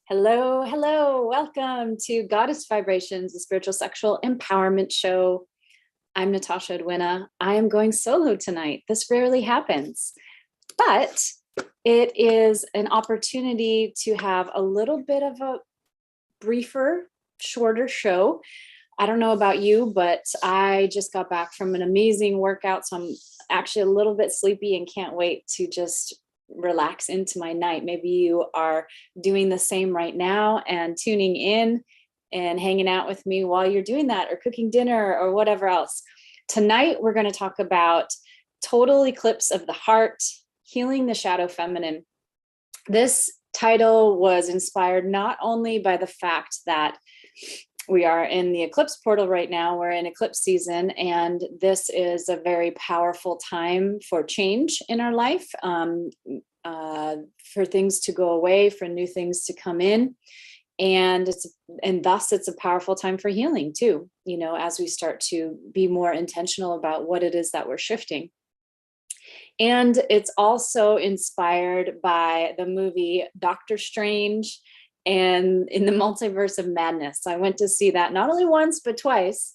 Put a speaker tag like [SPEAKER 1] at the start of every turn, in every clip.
[SPEAKER 1] Hello, hello. Welcome to Goddess Vibrations, the spiritual sexual empowerment show. I'm Natasha Edwina. I am going solo tonight. This rarely happens, but it is an opportunity to have a little bit of a briefer, shorter show. I don't know about you, but I just got back from an amazing workout, so I'm actually a little bit sleepy and can't wait to just relax into my night. Maybe you are doing the same right now and tuning in and hanging out with me while you're doing that, or cooking dinner or whatever else. Tonight, we're going to talk about total eclipse of the heart, healing the shadow feminine. This title was inspired not only by the fact that we are in the eclipse portal right now. We're in eclipse season, and this is a very powerful time for change in our life, for things to go away, for new things to come in. And thus it's a powerful time for healing too, as we start to be more intentional about what it is that we're shifting. And it's also inspired by the movie Doctor Strange and in the Multiverse of Madness. I went to see that not only once, but twice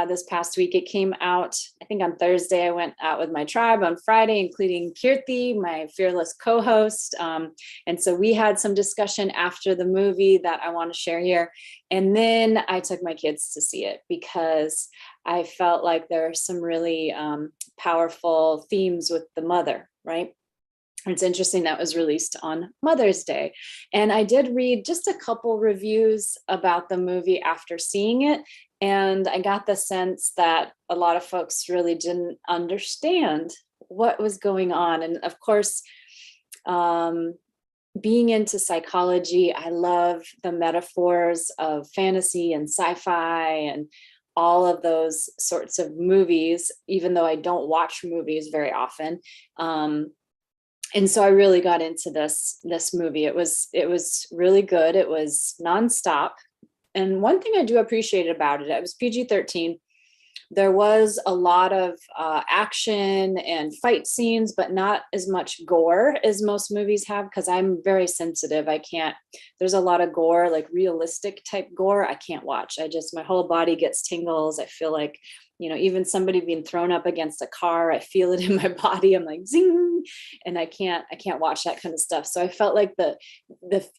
[SPEAKER 1] this past week. It came out, I think on Thursday. I went out with my tribe on Friday, including Kirti, my fearless co-host. And so we had some discussion after the movie that I want to share here. And then I took my kids to see it because I felt like there are some really powerful themes with the mother, right? It's interesting that was released on Mother's Day. And I did read just a couple reviews about the movie after seeing it. And I got the sense that a lot of folks really didn't understand what was going on. And of course, being into psychology, I love the metaphors of fantasy and sci-fi and all of those sorts of movies, even though I don't watch movies very often. And so I really got into this movie. It was really good. It was nonstop. And one thing I do appreciate about it, it was PG-13. There was a lot of action and fight scenes, but not as much gore as most movies have, because I'm very sensitive. There's a lot of gore, like realistic type gore, I can't watch. My whole body gets tingles. I feel like, even somebody being thrown up against a car, I feel it in my body. I'm like, zing, and I can't watch that kind of stuff. So I felt like the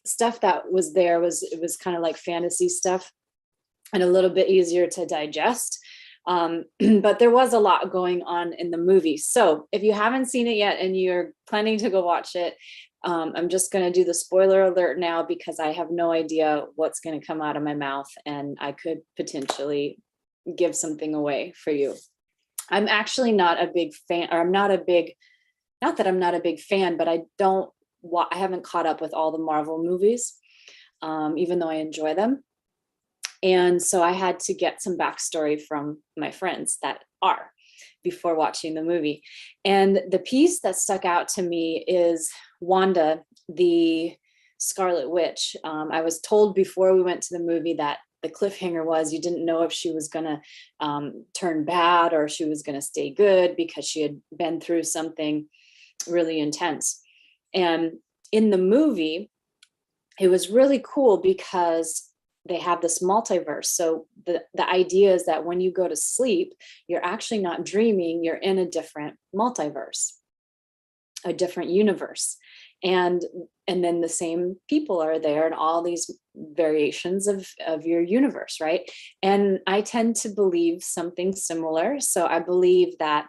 [SPEAKER 1] stuff that was there was kind of like fantasy stuff and a little bit easier to digest. But there was a lot going on in the movie. So if you haven't seen it yet and you're planning to go watch it, I'm just going to do the spoiler alert now, because I have no idea what's going to come out of my mouth and I could potentially give something away for you. I'm actually not a big fan, or not that I'm not a big fan, but I haven't caught up with all the Marvel movies, even though I enjoy them. And so I had to get some backstory from my friends that are before watching the movie. And the piece that stuck out to me is Wanda, the Scarlet Witch. I was told before we went to the movie that the cliffhanger was you didn't know if she was going to turn bad or she was going to stay good, because she had been through something really intense. And in the movie, it was really cool because they have this multiverse. So the idea is that when you go to sleep, you're actually not dreaming, you're in a different multiverse, a different universe. And then the same people are there and all these variations of your universe, right? And I tend to believe something similar. So I believe that,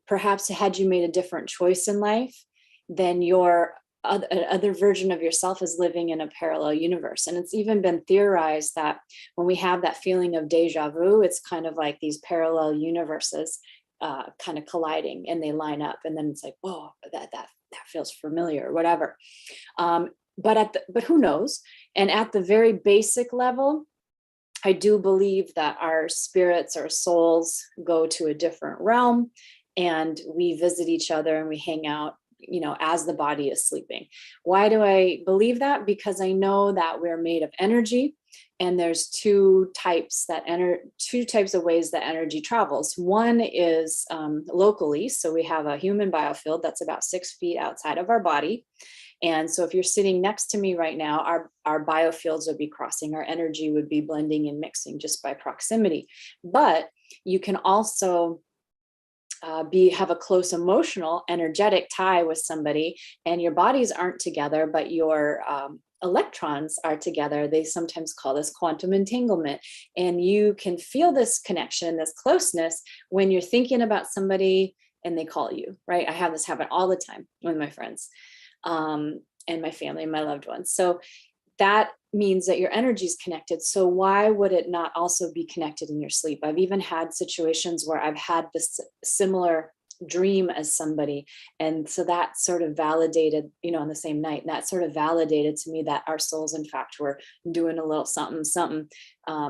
[SPEAKER 1] perhaps had you made a different choice in life, then your other version of yourself is living in a parallel universe. And it's even been theorized that when we have that feeling of deja vu, it's kind of like these parallel universes kind of colliding, and they line up, and then it's like, whoa, that feels familiar or whatever. But who knows? And at the very basic level, I do believe that our spirits, our souls go to a different realm, and we visit each other and we hang out, as the body is sleeping. Why do I believe that? Because I know that we're made of energy, and there's two types of ways that energy travels. One is locally. So we have a human biofield that's about 6 feet outside of our body. And so if you're sitting next to me right now, our biofields would be crossing, our energy would be blending and mixing just by proximity. But you can also have a close emotional, energetic tie with somebody, and your bodies aren't together, but your electrons are together. They sometimes call this quantum entanglement. And you can feel this connection, this closeness when you're thinking about somebody and they call you, right? I have this happen all the time with my friends and my family and my loved ones. So that means that your energy is connected. So why would it not also be connected in your sleep? I've even had situations where I've had this similar dream as somebody. And so that sort of validated, on the same night, that sort of validated to me that our souls, in fact, were doing a little something,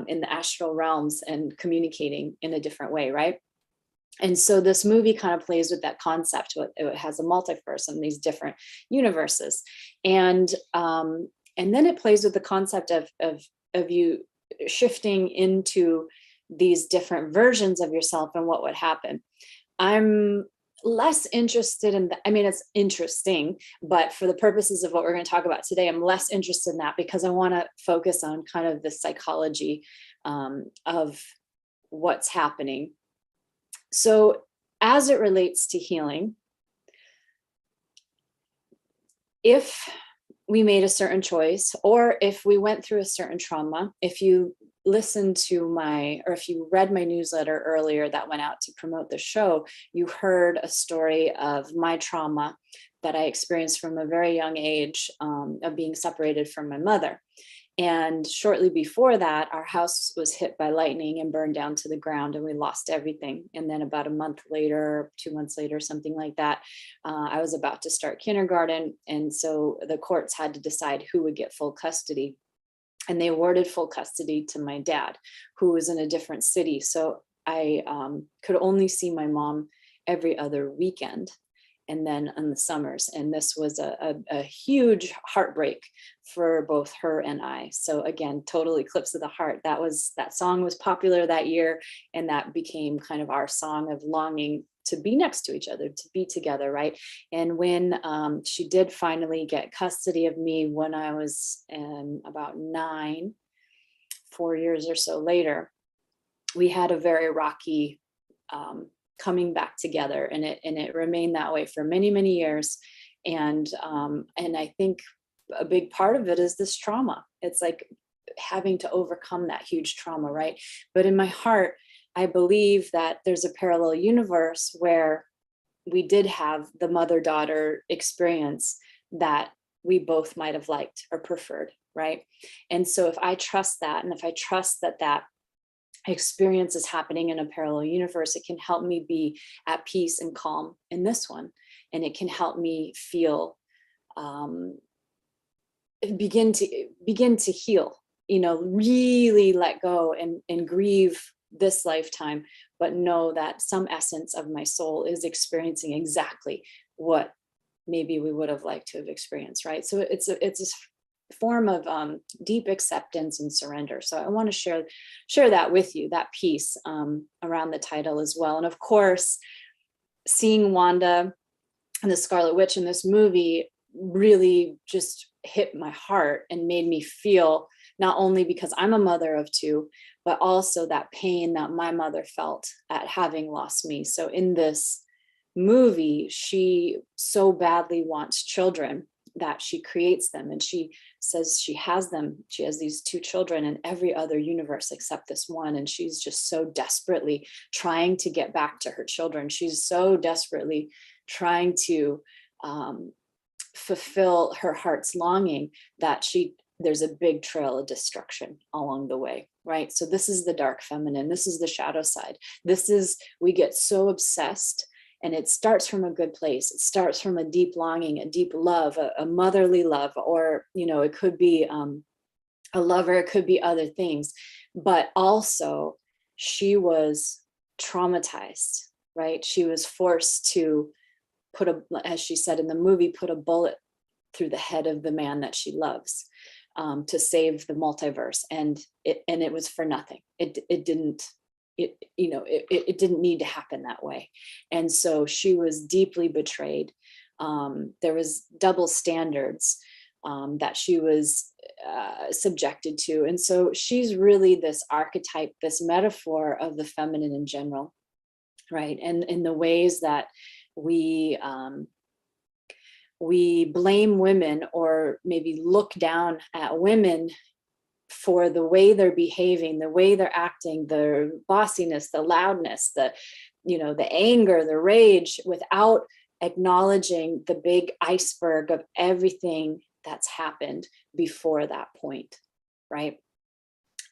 [SPEAKER 1] in the astral realms and communicating in a different way, right? And so this movie kind of plays with that concept. It has a multiverse and these different universes. And then it plays with the concept of you shifting into these different versions of yourself and what would happen. I'm less interested in that. I mean, it's interesting, but for the purposes of what we're going to talk about today, I'm less interested in that because I want to focus on kind of the psychology of what's happening. So as it relates to healing, if we made a certain choice, or if we went through a certain trauma, if you listened to or if you read my newsletter earlier that went out to promote the show, you heard a story of my trauma that I experienced from a very young age of being separated from my mother. And shortly before that, our house was hit by lightning and burned down to the ground, and we lost everything. And then about a month later, 2 months later, something like that, I was about to start kindergarten. And so the courts had to decide who would get full custody. And they awarded full custody to my dad, who was in a different city. So I could only see my mom every other weekend, and then in the summers. And this was a huge heartbreak for both her and I. So again, total eclipse of the heart. That song was popular that year. And that became kind of our song of longing to be next to each other, to be together, right? And when she did finally get custody of me when I was about 9, 4 years or so later, we had a very rocky coming back together, and it remained that way for many, many years. And I think a big part of it is this trauma. It's like having to overcome that huge trauma, right? But in my heart, I believe that there's a parallel universe where we did have the mother-daughter experience that we both might have liked or preferred, right? And so if I trust that, and if I trust that that experience is happening in a parallel universe, it can help me be at peace and calm in this one. And it can help me feel, begin to heal, really let go and grieve this lifetime, but know that some essence of my soul is experiencing exactly what maybe we would have liked to have experienced, right? So it's a form of deep acceptance and surrender. So I want to share that with you, that piece around the title as well. And of course, seeing Wanda and the Scarlet Witch in this movie really just hit my heart and made me feel, not only because I'm a mother of 2, but also that pain that my mother felt at having lost me. So in this movie, she so badly wants children that she creates them, and she says she has them. She has these 2 children in every other universe except this one, and she's just so desperately trying to get back to her children. She's so desperately trying to fulfill her heart's longing that there's a big trail of destruction along the way, right? So this is the dark feminine. This is the shadow side. We get so obsessed. And it starts from a good place. It starts from a deep longing, a deep love, a motherly love, or, it could be a lover, it could be other things. But also, she was traumatized, right? She was forced to as she said in the movie, put a bullet through the head of the man that she loves to save the multiverse. And it was for nothing. It didn't need to happen that way. And so she was deeply betrayed. There was double standards that she was subjected to. And so she's really this archetype, this metaphor of the feminine in general, right? And in the ways that we blame women, or maybe look down at women for the way they're behaving, the way they're acting, the bossiness, the loudness, the, the anger, the rage, without acknowledging the big iceberg of everything that's happened before that point, right?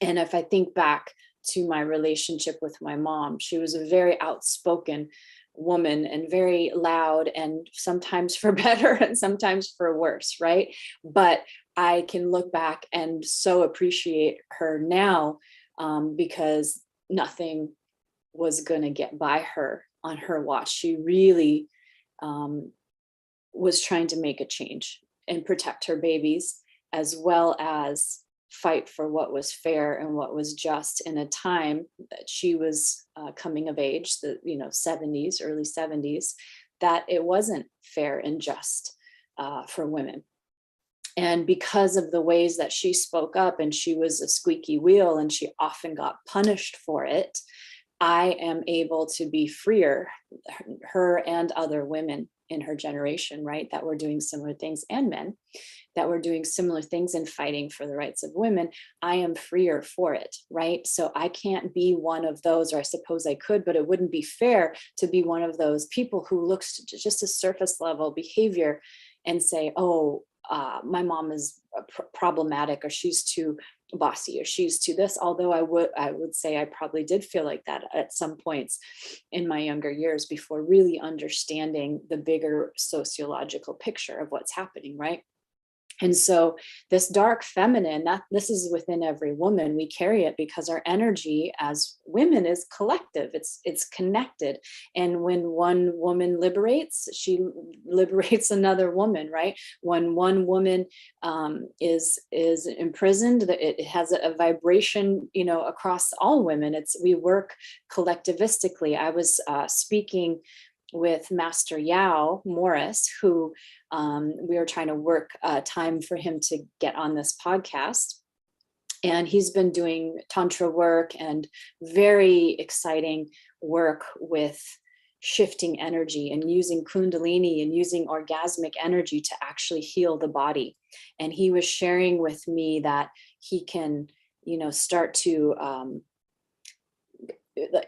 [SPEAKER 1] And if I think back to my relationship with my mom, she was a very outspoken woman and very loud, and sometimes for better and sometimes for worse, right? But I can look back and so appreciate her now, because nothing was going to get by her on her watch. She really was trying to make a change and protect her babies, as well as fight for what was fair and what was just in a time that she was coming of age, the 70s, early 70s, that it wasn't fair and just for women. And because of the ways that she spoke up, and she was a squeaky wheel and she often got punished for it, I am able to be freer, her and other women in her generation, right, that were doing similar things, and men that were doing similar things and fighting for the rights of women. I am freer for it, right? So I can't be one of those, or I suppose I could, but it wouldn't be fair to be one of those people who looks just a surface level behavior and say, oh, my mom is problematic, or she's too bossy, or she's too this. Although I would say I probably did feel like that at some points in my younger years, before really understanding the bigger sociological picture of what's happening, right? And so this dark feminine, that this is within every woman. We carry it because our energy as women is collective. It's connected. And when one woman liberates, she liberates another woman, right? When one woman is imprisoned, it has a vibration, across all women. We work collectivistically. I was speaking with Master Yao Morris, who we were trying to work time for him to get on this podcast. And he's been doing Tantra work and very exciting work with shifting energy and using Kundalini and using orgasmic energy to actually heal the body. And he was sharing with me that he can, start to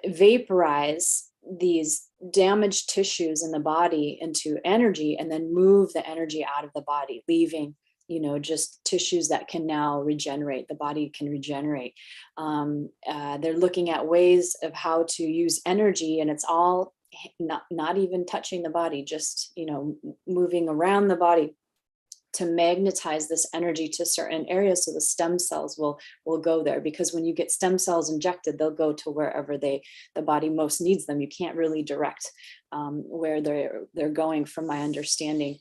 [SPEAKER 1] vaporize these damaged tissues in the body into energy, and then move the energy out of the body, leaving just tissues that can now regenerate. The body can regenerate. They're looking at ways of how to use energy, and it's all not even touching the body, just moving around the body to magnetize this energy to certain areas, so the stem cells will go there. Because when you get stem cells injected, they'll go to wherever the body most needs them. You can't really direct where they're going, from my understanding.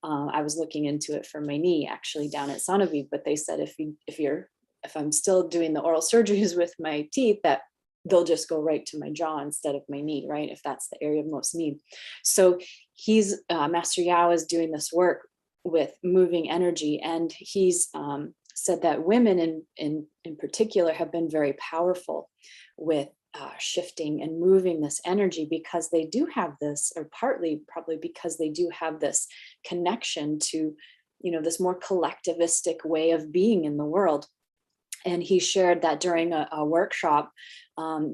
[SPEAKER 1] I was looking into it for my knee, actually, down at Sonoviv, but they said if I'm still doing the oral surgeries with my teeth, that they'll just go right to my jaw instead of my knee, right? If that's the area of most need. So Master Yao is doing this work with moving energy, and he's said that women in particular have been very powerful with shifting and moving this energy, because they do have this, or partly probably because they do have this connection to this more collectivistic way of being in the world. And he shared that during a workshop,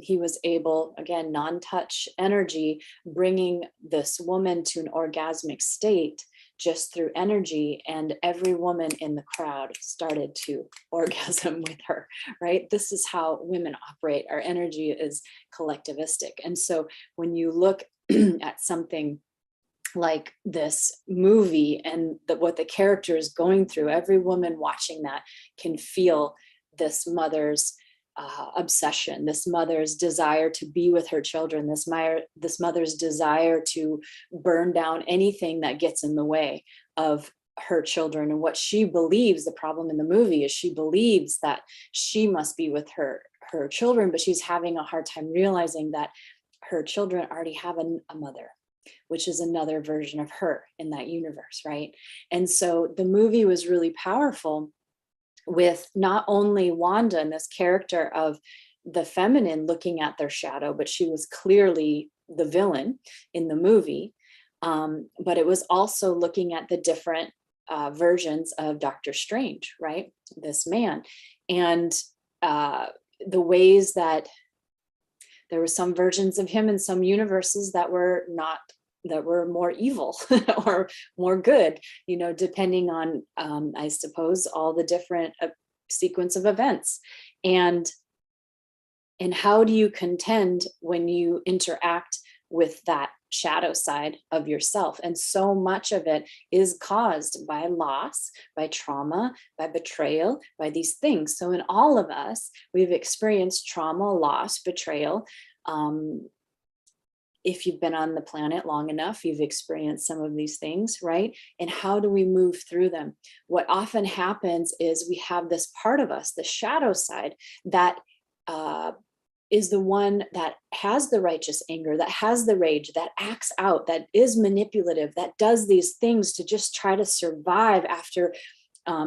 [SPEAKER 1] he was able, again, non-touch energy, bringing this woman to an orgasmic state just through energy, and every woman in the crowd started to orgasm with her, right? This is how women operate. Our energy is collectivistic. And so when you look at something like this movie and what the character is going through, every woman watching that can feel this mother's obsession, this mother's desire to be with her children, this mother's desire to burn down anything that gets in the way of her children. And what she believes, the problem in the movie is she believes that she must be with her children, but she's having a hard time realizing that her children already have a mother, which is another version of her in that universe, right? And so the movie was really powerful with not only Wanda and this character of the feminine looking at their shadow, but she was clearly the villain in the movie. But it was also looking at the different versions of Doctor Strange, right? This man. And the ways that there were some versions of him in some universes that were not, that were more evil or more good, you know, depending on, I suppose, all the different sequence of events. And how do you contend when you interact with that shadow side of yourself? And so much of it is caused by loss, by trauma, by betrayal, by these things. So in all of us, we've experienced trauma, loss, betrayal. If you've been on the planet long enough, you've experienced some of these things, right? And how do we move through them? What often happens is we have this part of us, the shadow side, that is the one that has the righteous anger, that has the rage, that acts out, that is manipulative, that does these things to just try to survive after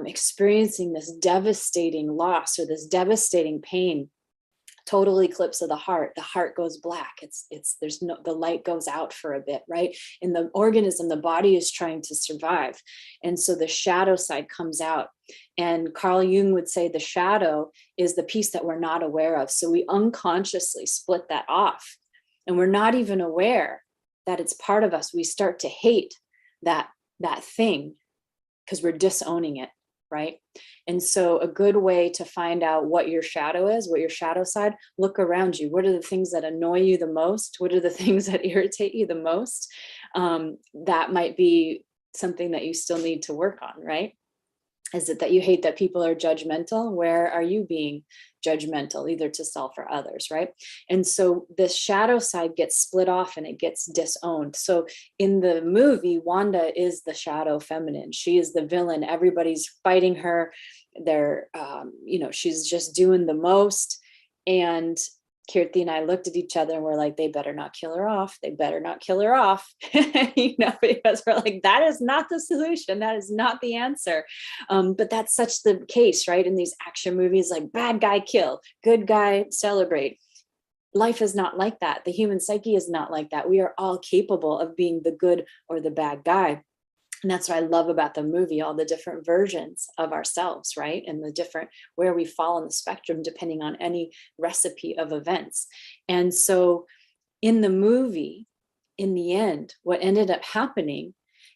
[SPEAKER 1] experiencing this devastating loss or this devastating pain. Total eclipse of the heart goes black. There's no, the light goes out for a bit, right? In the organism, the body is trying to survive. And so the shadow side comes out. And Carl Jung would say the shadow is the piece that we're not aware of. So we unconsciously split that off and we're not even aware that it's part of us. We start to hate that thing because we're disowning it, right? And so a good way to find out what your shadow is, what your shadow side, look around you. What are the things that annoy you the most? What are the things that irritate you the most? That might be something that you still need to work on, right? Is it that you hate that people are judgmental? Where are you being judgmental, either to self or others, right? And so this shadow side gets split off and it gets disowned. So in the movie, Wanda is the shadow feminine. She is the villain. Everybody's fighting her. They're, she's just doing the most. And Kirti and I looked at each other and we're like, they better not kill her off. They better not kill her off, because we're like, that is not the solution. That is not the answer. But that's such the case, right? In these action movies, like bad guy kill, good guy celebrate. Life is not like that. The human psyche is not like that. We are all capable of being the good or the bad guy. And that's what I love about the movie, all the different versions of ourselves, right? And the different, where we fall on the spectrum, depending on any recipe of events. And so in the movie, in the end, what ended up happening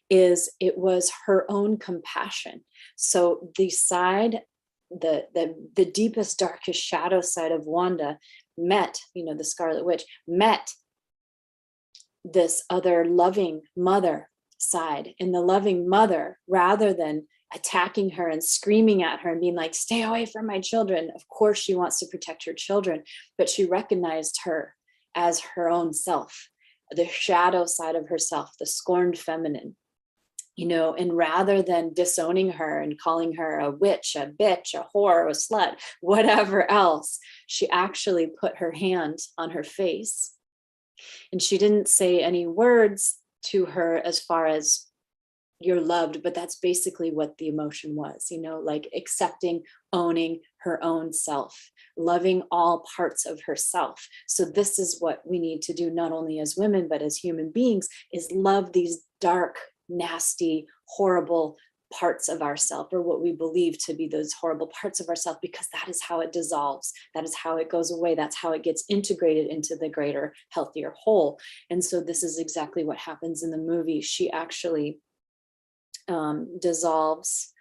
[SPEAKER 1] is it was her own compassion. So the side, the deepest, darkest shadow side of Wanda met, the Scarlet Witch, met this other loving mother side. And the loving mother, rather than attacking her and screaming at her and being like, stay away from my children, of course she wants to protect her children, but she recognized her as her own self, the shadow side of herself, the scorned feminine, and rather than disowning her and calling her a witch, a bitch, a whore, a slut, whatever else, she actually put her hand on her face. And she didn't say any words to her as far as you're loved, but that's basically what the emotion was, like accepting, owning her own self, loving all parts of herself. So this is what we need to do, not only as women, but as human beings, is love these dark, nasty, horrible parts of ourselves, or what we believe to be those horrible parts of ourselves, because that is how it dissolves. That is how it goes away. That's how it gets integrated into the greater, healthier whole. And so this is exactly what happens in the movie. She actually dissolves,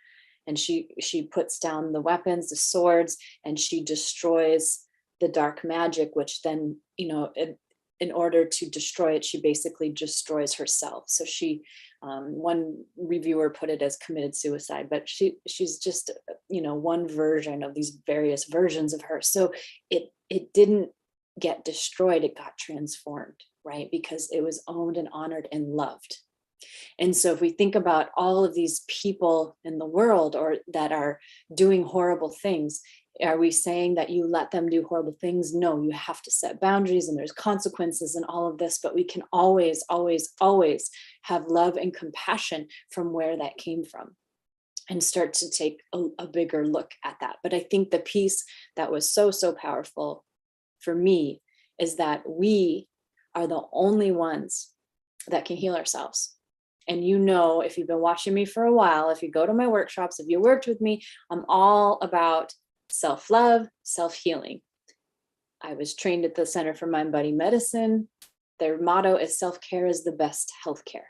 [SPEAKER 1] and she puts down the weapons, the swords, and she destroys the dark magic, which then, in order to destroy it, she basically destroys herself. So she, one reviewer put it as committed suicide, but she's just, one version of these various versions of her. So it didn't get destroyed, it got transformed, right? Because it was owned and honored and loved. And so if we think about all of these people in the world or that are doing horrible things, Are we saying that you let them do horrible things? No, you have to set boundaries and there's consequences and all of this, but we can always, always, always have love and compassion from where that came from and start to take a bigger look at that. But I think the piece that was so, so powerful for me is that we are the only ones that can heal ourselves. And if you've been watching me for a while, if you go to my workshops, if you worked with me, I'm all about self-love, self-healing. I was trained at the Center for Mind Body Medicine. Their motto is self-care is the best healthcare,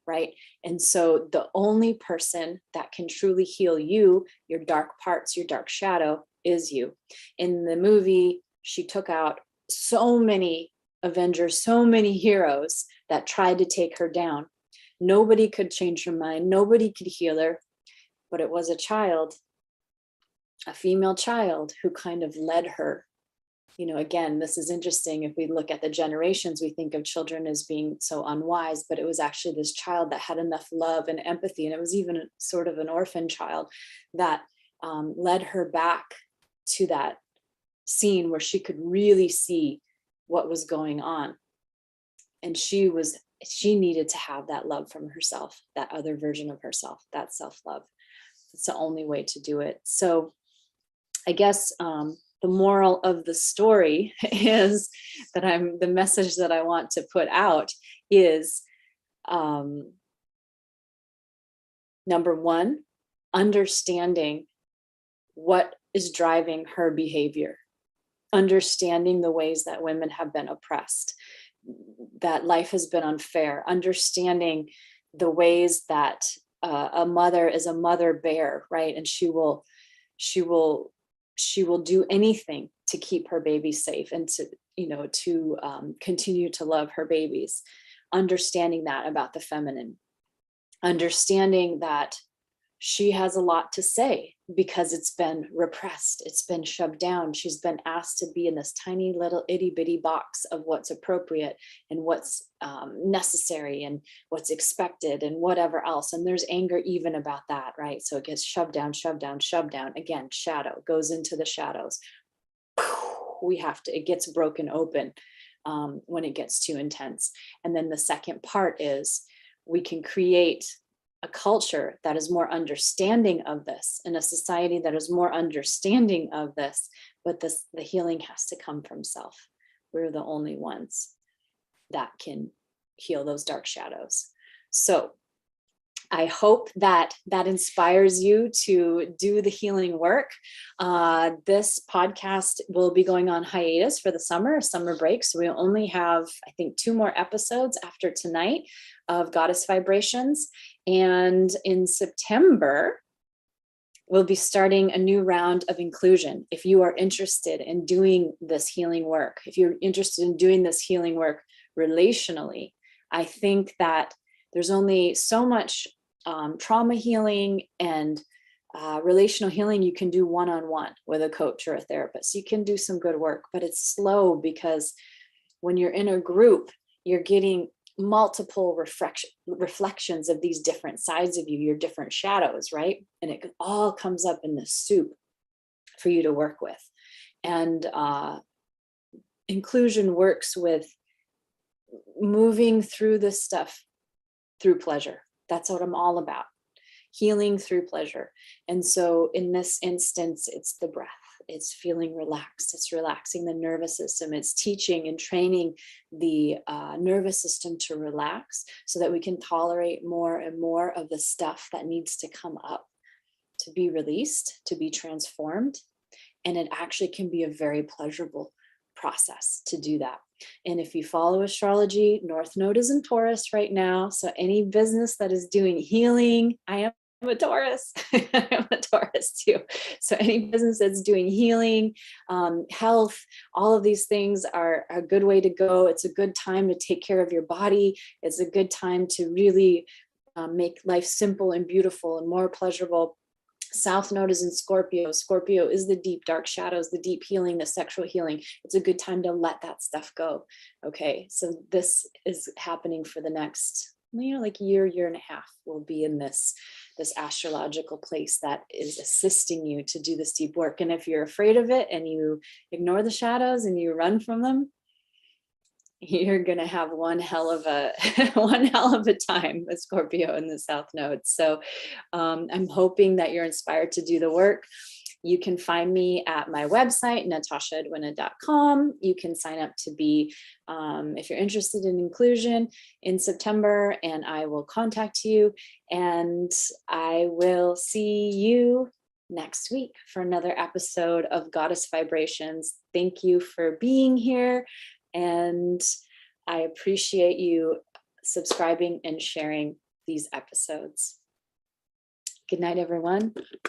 [SPEAKER 1] right? And so the only person that can truly heal you, your dark parts, your dark shadow, is you. In the movie, she took out so many Avengers, so many heroes that tried to take her down. Nobody could change her mind. Nobody could heal her. But it was a child, a female child, who kind of led her. Again, this is interesting. If we look at the generations, we think of children as being so unwise, but it was actually this child that had enough love and empathy. And it was even sort of an orphan child that led her back to that scene where she could really see what was going on. And she needed to have that love from herself, that other version of herself, that self-love. It's the only way to do it. So I guess the moral of the story is that the message that I want to put out is, number one, understanding what is driving her behavior, understanding the ways that women have been oppressed, that life has been unfair, understanding the ways that a mother is a mother bear, right? And she will do anything to keep her babies safe and to continue to love her babies. Understanding that about the feminine, understanding that she has a lot to say because it's been repressed, it's been shoved down. She's been asked to be in this tiny little itty bitty box of what's appropriate and what's necessary and what's expected and whatever else. And there's anger even about that, right? So it gets shoved down, shoved down, shoved down. Again, shadow goes into the shadows. It gets broken open when it gets too intense. And then the second part is we can create a culture that is more understanding of this, in a society that is more understanding of this, but the healing has to come from self. We're the only ones that can heal those dark shadows. So I hope that inspires you to do the healing work. This podcast will be going on hiatus for the summer break. So we'll only have, I think, 2 more episodes after tonight of Goddess Vibrations. And in September, we'll be starting a new round of inclusion. If you are interested in doing this healing work, if you're interested in doing this healing work relationally, I think that there's only so much trauma healing and relational healing you can do one-on-one with a coach or a therapist. You can do some good work, but it's slow because when you're in a group, you're getting multiple reflections of these different sides of you, your different shadows, right? And it all comes up in the soup for you to work with. And inclusion works with moving through this stuff through pleasure. That's what I'm all about. Healing through pleasure. And so in this instance, it's the breath. It's feeling relaxed. It's relaxing the nervous system. It's teaching and training the nervous system to relax so that we can tolerate more and more of the stuff that needs to come up, to be released, to be transformed. And it actually can be a very pleasurable process to do that. And if you follow astrology, North Node is in Taurus right now. So any business that is doing healing, I'm a Taurus. I'm a Taurus too. So any business that's doing healing, health, all of these things are a good way to go. It's a good time to take care of your body. It's a good time to really make life simple and beautiful and more pleasurable. South Node is in Scorpio. Scorpio is the deep dark shadows, the deep healing, the sexual healing. It's a good time to let that stuff go. Okay, so this is happening for the next, like year and a half. We'll be in this this astrological place that is assisting you to do this deep work. And if you're afraid of it and you ignore the shadows and you run from them, you're going to have one hell of a time with Scorpio in the South Node. So I'm hoping that you're inspired to do the work. You can find me at my website, natashaedwina.com. You can sign up to be, if you're interested in inclusion, in September, and I will contact you. And I will see you next week for another episode of Goddess Vibrations. Thank you for being here. And I appreciate you subscribing and sharing these episodes. Good night, everyone.